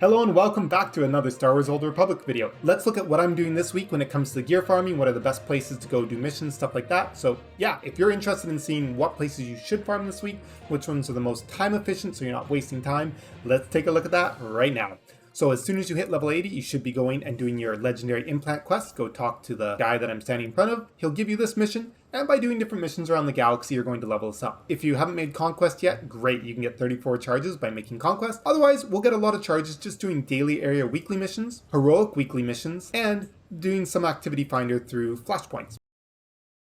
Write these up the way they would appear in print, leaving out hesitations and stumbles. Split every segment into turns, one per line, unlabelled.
Hello and welcome back to another Star Wars Old Republic video. Let's look at what I'm doing this week when it comes to gear farming, what are the best places to go do missions, stuff like that. So yeah, if you're interested in seeing what places you should farm this week, which ones are the most time efficient so you're not wasting time, let's take a look at that right now. So as soon as you hit level 80, you should be going and doing your legendary implant quest. Go talk to the guy that I'm standing in front of. He'll give you this mission, and by doing different missions around the galaxy, you're going to level this up. If you haven't made Conquest yet, great, you can get 34 charges by making Conquest. Otherwise, we'll get a lot of charges just doing daily area weekly missions, heroic weekly missions, and doing some activity finder through flashpoints.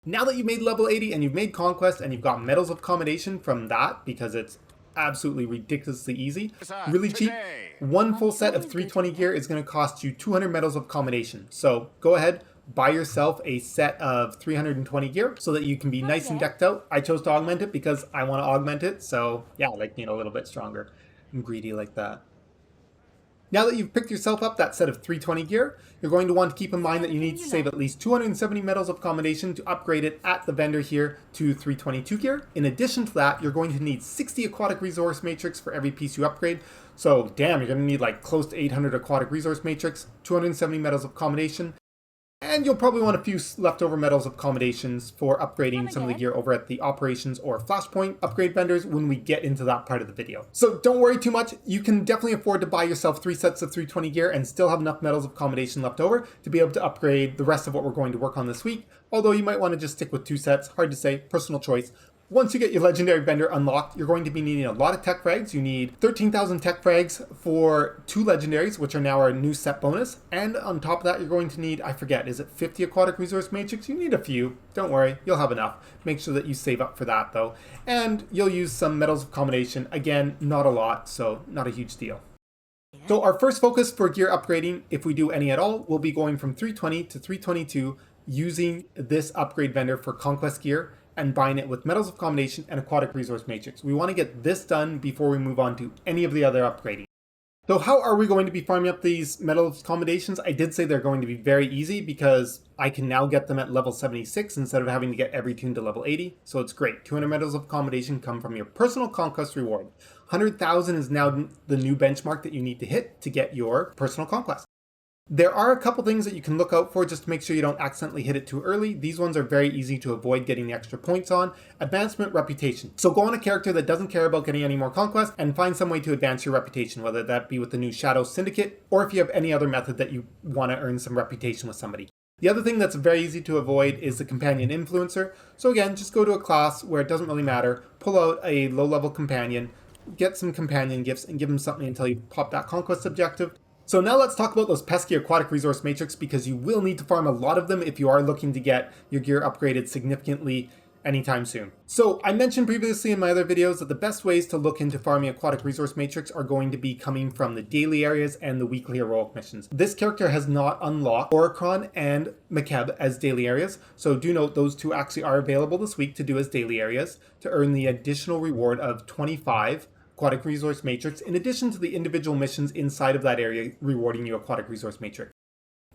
Now that you've made level 80 and you've made Conquest and you've got medals of commendation from that, because it's absolutely ridiculously easy, really cheap, one full set of 320 gear is going to cost you 200 medals of commendation. So go ahead, buy yourself a set of 320 gear so that you can be nice and decked out. I chose to augment it because I want to augment it, so yeah, like, you know, a little bit stronger. I'm greedy like that. Now that you've picked yourself up that set of 320 gear, you're going to want to keep in mind that you need to save at least 270 medals of commendation to upgrade it at the vendor here to 322 gear. In addition to that, you're going to need 60 aquatic resource matrix for every piece you upgrade. So damn, you're going to need like close to 800 aquatic resource matrix, 270 medals of commendation, and you'll probably want a few leftover medals of commendations for upgrading some of the gear over at the operations or flashpoint upgrade vendors when we get into that part of the video. So don't worry too much. You can definitely afford to buy yourself 3 sets of 320 gear and still have enough medals of commendation left over to be able to upgrade the rest of what we're going to work on this week. Although you might want to just stick with 2 sets. Hard to say, personal choice. Once you get your legendary vendor unlocked, you're going to be needing a lot of tech frags. You need 13,000 tech frags for 2 legendaries, which are now our new set bonus. And on top of that, you're going to need, I forget, is it 50 aquatic resource matrix? You need a few. Don't worry, you'll have enough. Make sure that you save up for that though. And you'll use some medals of commendation. Again, not a lot, so not a huge deal. So our first focus for gear upgrading, if we do any at all, will be going from 320 to 322 using this upgrade vendor for Conquest gear and buying it with medals of commendation and aquatic resource matrix. We want to get this done before we move on to any of the other upgrading. So how are we going to be farming up these medals of commendations? I did say they're going to be very easy because I can now get them at level 76 instead of having to get every tune to level 80. So it's great. 200 medals of commendation come from your personal conquest reward. 100,000 is now the new benchmark that you need to hit to get your personal conquest. There are a couple things that you can look out for just to make sure you don't accidentally hit it too early. These ones are very easy to avoid getting the extra points on. Advancement reputation. So go on a character that doesn't care about getting any more conquest and find some way to advance your reputation, whether that be with the new Shadow Syndicate or if you have any other method that you want to earn some reputation with somebody. The other thing that's very easy to avoid is the companion influencer. So again, just go to a class where it doesn't really matter, pull out a low-level companion, get some companion gifts, and give them something until you pop that conquest objective. So now let's talk about those pesky aquatic resource matrix because you will need to farm a lot of them if you are looking to get your gear upgraded significantly anytime soon. So I mentioned previously in my other videos that the best ways to look into farming aquatic resource matrix are going to be coming from the daily areas and the weekly heroic missions. This character has not unlocked Oricron and Makeb as daily areas, so do note those 2 actually are available this week to do as daily areas to earn the additional reward of 25 aquatic resource matrix in addition to the individual missions inside of that area rewarding you aquatic resource matrix.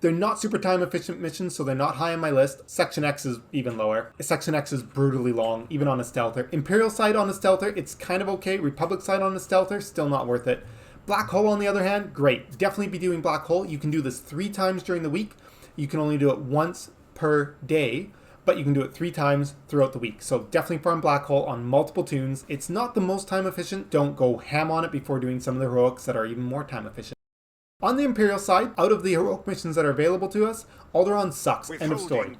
They're not super time efficient missions, so they're not high on my list. Section X is even lower. Section X is brutally long, even on a stealther. Imperial side on a stealther, it's kind of okay. Republic side on a stealther, still not worth it. Black Hole on the other hand, great. Definitely be doing Black Hole. You can do this 3 times during the week. You can only do it once per day, but you can do it 3 times throughout the week. So definitely farm Black Hole on multiple tunes. It's not the most time efficient. Don't go ham on it before doing some of the heroics that are even more time efficient. On the Imperial side, out of the heroic missions that are available to us, Alderaan sucks. End of story.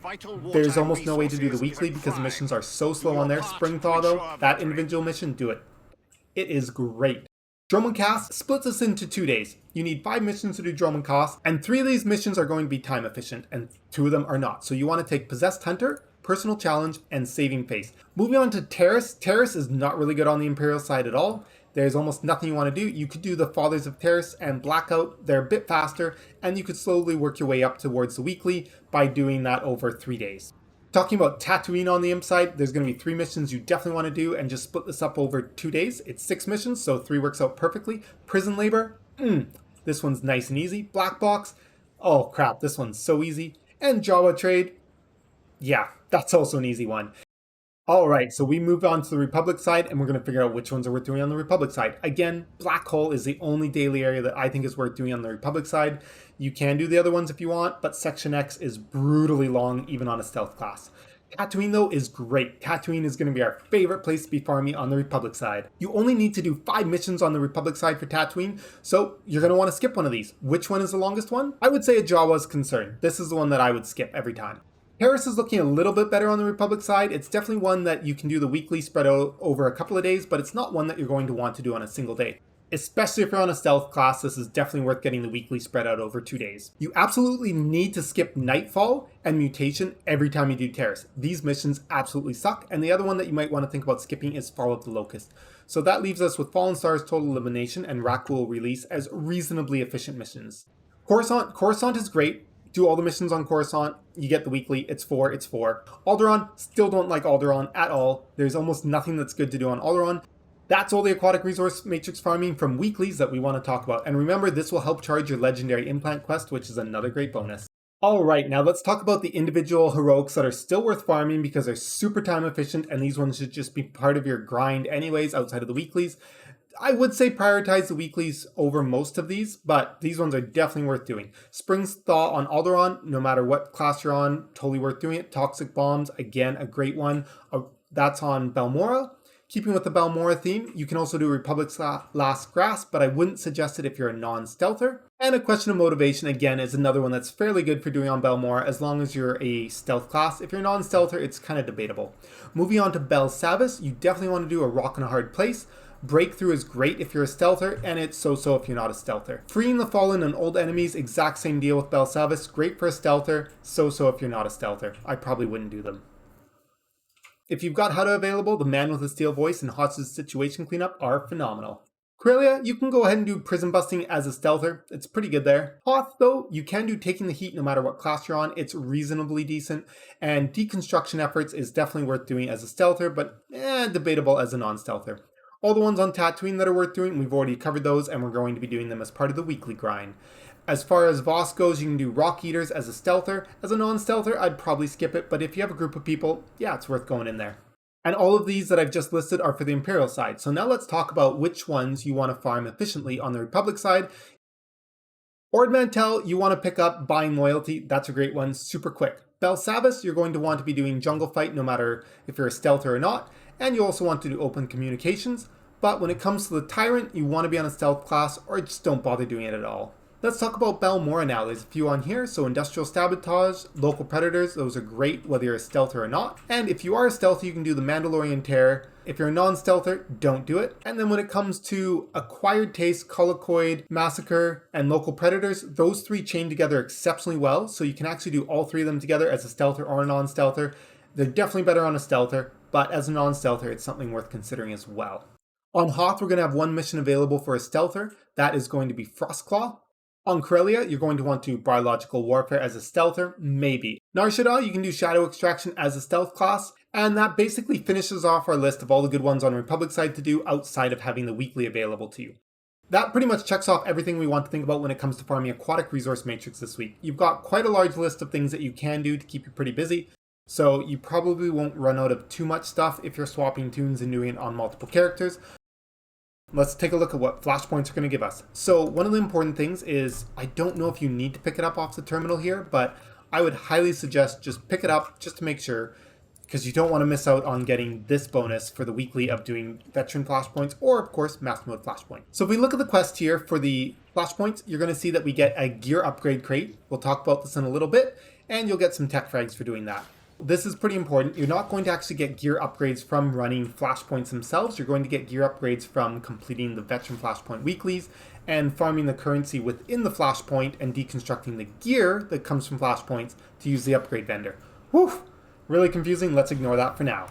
There's almost no way to do the weekly because the missions are so slow on there. Spring Thaw though, that individual mission, do it. It is great. Dromund Kaas splits us into 2 days. You need 5 missions to do Dromund Kaas, and 3 of these missions are going to be time efficient, and 2 of them are not. So you want to take Possessed Hunter, Personal Challenge, and Saving Face. Moving on to Terrace. Terrace is not really good on the Imperial side at all. There's almost nothing you want to do. You could do the Fathers of Terrace and Blackout. They're a bit faster, and you could slowly work your way up towards the weekly by doing that over 3 days. Talking about Tatooine on the imp side, there's going to be 3 missions you definitely want to do, and just split this up over 2 days. It's 6 missions, so 3 works out perfectly. Prison Labor, this one's nice and easy. Black Box, oh crap, this one's so easy. And Jawa Trade, yeah, that's also an easy one. Alright, so we moved on to the Republic side, and we're going to figure out which ones are worth doing on the Republic side. Again, Black Hole is the only daily area that I think is worth doing on the Republic side. You can do the other ones if you want, but Section X is brutally long, even on a stealth class. Tatooine, though, is great. Tatooine is going to be our favorite place to be farming on the Republic side. You only need to do 5 missions on the Republic side for Tatooine, so you're going to want to skip one of these. Which one is the longest one? I would say a Jawa's Concern. This is the one that I would skip every time. Paris is looking a little bit better on the Republic side. It's definitely one that you can do the weekly spread out over a couple of days, but it's not one that you're going to want to do on a single day. Especially if you're on a stealth class, this is definitely worth getting the weekly spread out over 2 days. You absolutely need to skip Nightfall and Mutation every time you do Terrace. These missions absolutely suck, and the other one that you might want to think about skipping is Fall of the Locust. So that leaves us with Fallen Stars Total Elimination and Rakghoul Release as reasonably efficient missions. Coruscant is great. Do all the missions on Coruscant, you get the weekly, it's 4. Alderaan, still don't like Alderaan at all. There's almost nothing that's good to do on Alderaan. That's all the Aquatic Resource Matrix farming from weeklies that we want to talk about. And remember, this will help charge your Legendary Implant quest, which is another great bonus. Alright, now let's talk about the individual heroics that are still worth farming because they're super time efficient, and these ones should just be part of your grind anyways outside of the weeklies. I would say prioritize the weeklies over most of these, but these ones are definitely worth doing. Spring's Thaw on Alderaan, no matter what class you're on, totally worth doing it. Toxic Bombs, again, a great one. That's on Balmorra. Keeping with the Balmorra theme, you can also do Republic's Last Grasp, but I wouldn't suggest it if you're a non-stealther. And A Question of Motivation, again, is another one that's fairly good for doing on Balmorra as long as you're a stealth class. If you're a non-stealther, it's kind of debatable. Moving on to Bel Savis, you definitely want to do A Rock in a Hard Place. Breakthrough is great if you're a stealther, and it's so-so if you're not a stealther. Freeing the Fallen and Old Enemies, exact same deal with Bel Savis. Great for a stealther, so-so if you're not a stealther. I probably wouldn't do them. If you've got Hutta available, the Man with a Steel Voice and Hostage Situation Cleanup are phenomenal. Corellia, you can go ahead and do Prison Busting as a stealther. It's pretty good there. Hoth, though, you can do Taking the Heat no matter what class you're on. It's reasonably decent. And Deconstruction Efforts is definitely worth doing as a stealther, but debatable as a non-stealther. All the ones on Tatooine that are worth doing, we've already covered those, and we're going to be doing them as part of the weekly grind. As far as Voss goes, you can do Rock Eaters as a stealther. As a non-stealther, I'd probably skip it, but if you have a group of people, yeah, it's worth going in there. And all of these that I've just listed are for the Imperial side. So now let's talk about which ones you want to farm efficiently on the Republic side. Ord Mantell, you want to pick up Buying Loyalty. That's a great one, super quick. Bel Savis, you're going to want to be doing Jungle Fight no matter if you're a stealther or not. And you also want to do Open Communications. But when it comes to the Tyrant, you want to be on a stealth class or just don't bother doing it at all. Let's talk about Balmorra now. There's a few on here. So Industrial Sabotage, Local Predators, those are great whether you're a stealther or not. And if you are a stealther, you can do the Mandalorian Terror. If you're a non-stealther, don't do it. And then when it comes to Acquired Taste, Colicoid, Massacre, and Local Predators, those 3 chain together exceptionally well. So you can actually do all 3 of them together as a stealther or a non-stealther. They're definitely better on a stealther, but as a non-stealther, it's something worth considering as well. On Hoth, we're going to have 1 mission available for a stealther. That is going to be Frostclaw. On Corellia, you're going to want to do Biological Warfare as a stealther, maybe. Nar Shaddaa, you can do Shadow Extraction as a stealth class, and that basically finishes off our list of all the good ones on the Republic side to do outside of having the weekly available to you. That pretty much checks off everything we want to think about when it comes to farming Aquatic Resource Matrix this week. You've got quite a large list of things that you can do to keep you pretty busy, so you probably won't run out of too much stuff if you're swapping tunes and doing it on multiple characters. Let's take a look at what flashpoints are going to give us. So one of the important things is, I don't know if you need to pick it up off the terminal here, but I would highly suggest just pick it up just to make sure, because you don't want to miss out on getting this bonus for the weekly of doing veteran flashpoints or of course master mode flashpoint. So if we look at the quest here for the flashpoints, you're going to see that we get a gear upgrade crate. We'll talk about this in a little bit, and you'll get some tech frags for doing that. This is pretty important. You're not going to actually get gear upgrades from running flashpoints themselves. You're going to get gear upgrades from completing the veteran flashpoint weeklies and farming the currency within the flashpoint and deconstructing the gear that comes from flashpoints to use the upgrade vendor. Whew, really confusing. Let's ignore that for now.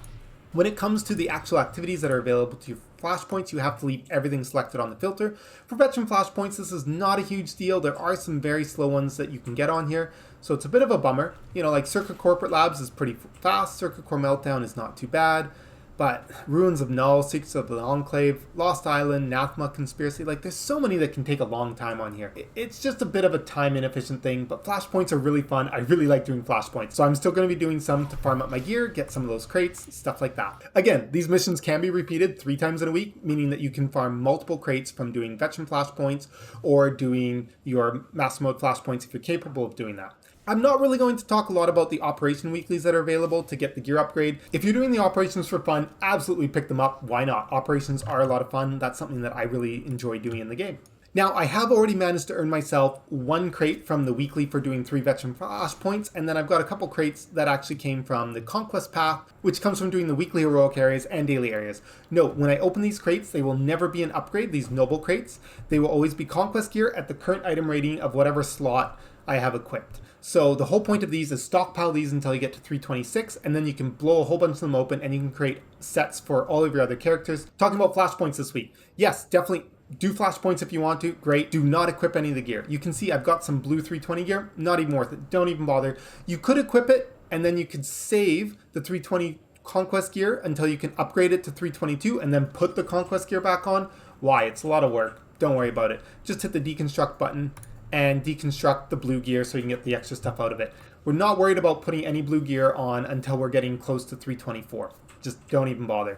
When it comes to the actual activities that are available to you for flashpoints, you have to leave everything selected on the filter. For veteran flashpoints, this is not a huge deal. There are some very slow ones that you can get on here, so it's a bit of a bummer. You know, like Circuit Corporate Labs is pretty fast. Circuit Core Meltdown is not too bad. But Ruins of Null, Secrets of the Enclave, Lost Island, Nathma Conspiracy, like there's so many that can take a long time on here. It's just a bit of a time inefficient thing, but flashpoints are really fun. I really like doing flashpoints. So I'm still going to be doing some to farm up my gear, get some of those crates, stuff like that. Again, these missions can be repeated 3 times in a week, meaning that you can farm multiple crates from doing veteran flashpoints or doing your master mode flashpoints if you're capable of doing that. I'm not really going to talk a lot about the operation weeklies that are available to get the gear upgrade. If you're doing the operations for fun, absolutely pick them up. Why not? Operations are a lot of fun. That's something that I really enjoy doing in the game. Now, I have already managed to earn myself 1 crate from the weekly for doing 3 veteran flashpoints, and then I've got a couple crates that actually came from the conquest path, which comes from doing the weekly heroic areas and daily areas. Note, when I open these crates, they will never be an upgrade, these noble crates. They will always be conquest gear at the current item rating of whatever slot I have equipped. So the whole point of these is stockpile these until you get to 326, and then you can blow a whole bunch of them open and you can create sets for all of your other characters. Talking about flashpoints this week. Yes, definitely do flashpoints if you want to. Great. Do not equip any of the gear. You can see I've got some blue 320 gear. Not even worth it. Don't even bother. You could equip it and then you could save the 320 conquest gear until you can upgrade it to 322 and then put the conquest gear back on. Why? It's a lot of work. Don't worry about it. Just hit the deconstruct button and deconstruct the blue gear so you can get the extra stuff out of it. We're not worried about putting any blue gear on until we're getting close to 324. Just don't even bother.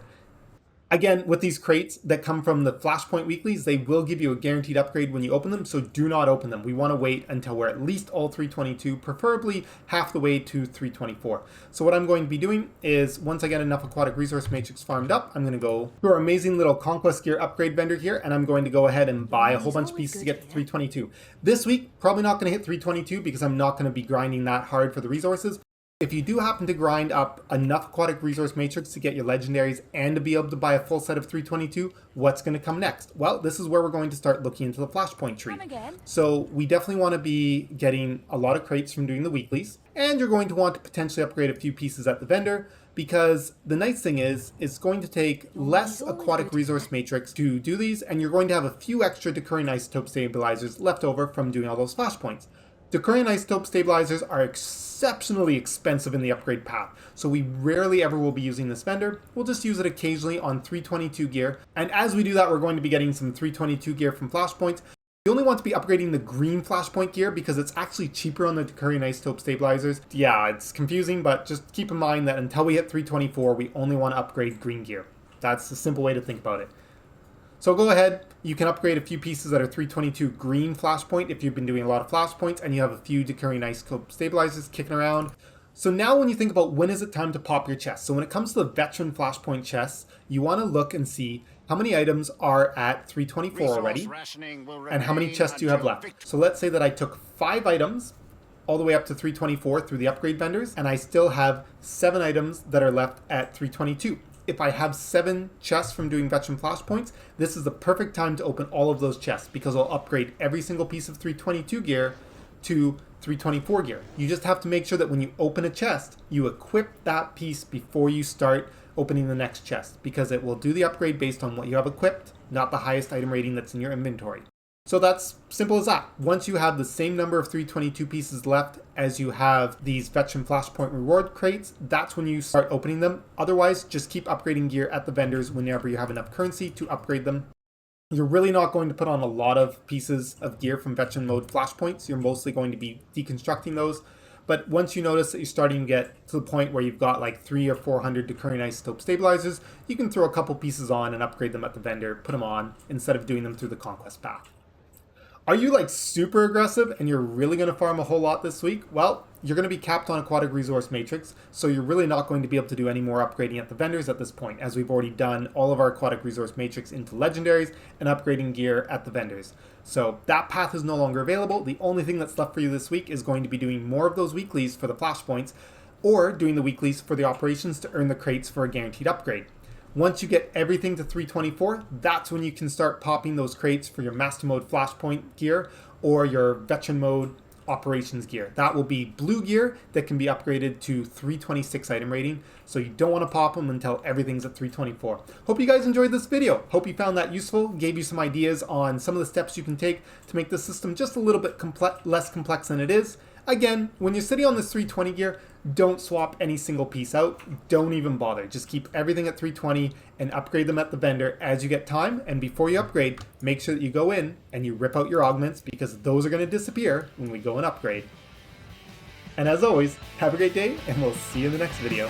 Again, with these crates that come from the Flashpoint Weeklies, they will give you a guaranteed upgrade when you open them, so do not open them. We want to wait until we're at least all 322, preferably half the way to 324. So what I'm going to be doing is, once I get enough Aquatic Resource Matrix farmed up, I'm going to go to our amazing little Conquest Gear upgrade vendor here, and I'm going to go ahead and buy a whole bunch of pieces to get to 322. This week, probably not going to hit 322 because I'm not going to be grinding that hard for the resources. If you do happen to grind up enough Aquatic Resource Matrix to get your legendaries and to be able to buy a full set of 322, what's going to come next? Well, this is where we're going to start looking into the Flashpoint tree. So we definitely want to be getting a lot of crates from doing the weeklies, and you're going to want to potentially upgrade a few pieces at the vendor, because the nice thing is, it's going to take less Aquatic Resource Matrix to do these, and you're going to have a few extra Decurring Isotope Stabilizers left over from doing all those Flashpoints. Decurring Isotope Stabilizers are exceptionally expensive in the upgrade path, so we rarely ever will be using this vendor. We'll just use it occasionally on 322 gear, and as we do that, we're going to be getting some 322 gear from Flashpoints. You only want to be upgrading the green Flashpoint gear because it's actually cheaper on the Decurring Isotope Stabilizers. Yeah, it's confusing, but just keep in mind that until we hit 324, we only want to upgrade green gear. That's the simple way to think about it. So go ahead, you can upgrade a few pieces that are 322 green Flashpoint if you've been doing a lot of Flashpoints and you have a few Decurring Isotope Stabilizers kicking around. So now when you think about when is it time to pop your chest, so when it comes to the veteran Flashpoint chests, you want to look and see how many items are at 324 already and how many chests you have left. So let's say that I took 5 items all the way up to 324 through the upgrade vendors, and I still have 7 items that are left at 322. If I have 7 chests from doing veteran flashpoints, this is the perfect time to open all of those chests because I'll upgrade every single piece of 322 gear to 324 gear. You just have to make sure that when you open a chest, you equip that piece before you start opening the next chest, because it will do the upgrade based on what you have equipped, not the highest item rating that's in your inventory. So that's simple as that. Once you have the same number of 322 pieces left as you have these veteran flashpoint reward crates, that's when you start opening them. Otherwise, just keep upgrading gear at the vendors whenever you have enough currency to upgrade them. You're really not going to put on a lot of pieces of gear from veteran mode flashpoints. You're mostly going to be deconstructing those. But once you notice that you're starting to get to the point where you've got like 300 or 400 Decurring Isotope Stabilizers, you can throw a couple pieces on and upgrade them at the vendor, put them on, instead of doing them through the conquest path. Are you like super aggressive and you're really going to farm a whole lot this week? Well, you're going to be capped on Aquatic Resource Matrix, so you're really not going to be able to do any more upgrading at the vendors at this point, as we've already done all of our Aquatic Resource Matrix into legendaries and upgrading gear at the vendors. So that path is no longer available. The only thing that's left for you this week is going to be doing more of those weeklies for the flashpoints, or doing the weeklies for the operations to earn the crates for a guaranteed upgrade. Once you get everything to 324, that's when you can start popping those crates for your Master Mode Flashpoint gear or your Veteran Mode Operations gear. That will be blue gear that can be upgraded to 326 item rating, so you don't want to pop them until everything's at 324. Hope you guys enjoyed this video. Hope you found that useful, gave you some ideas on some of the steps you can take to make the system just a little bit less complex than it is. Again, when you're sitting on this 320 gear, don't swap any single piece out. Don't even bother. Just keep everything at 320 and upgrade them at the vendor as you get time. And before you upgrade, make sure that you go in and you rip out your augments, because those are going to disappear when we go and upgrade. And as always, have a great day, and we'll see you in the next video.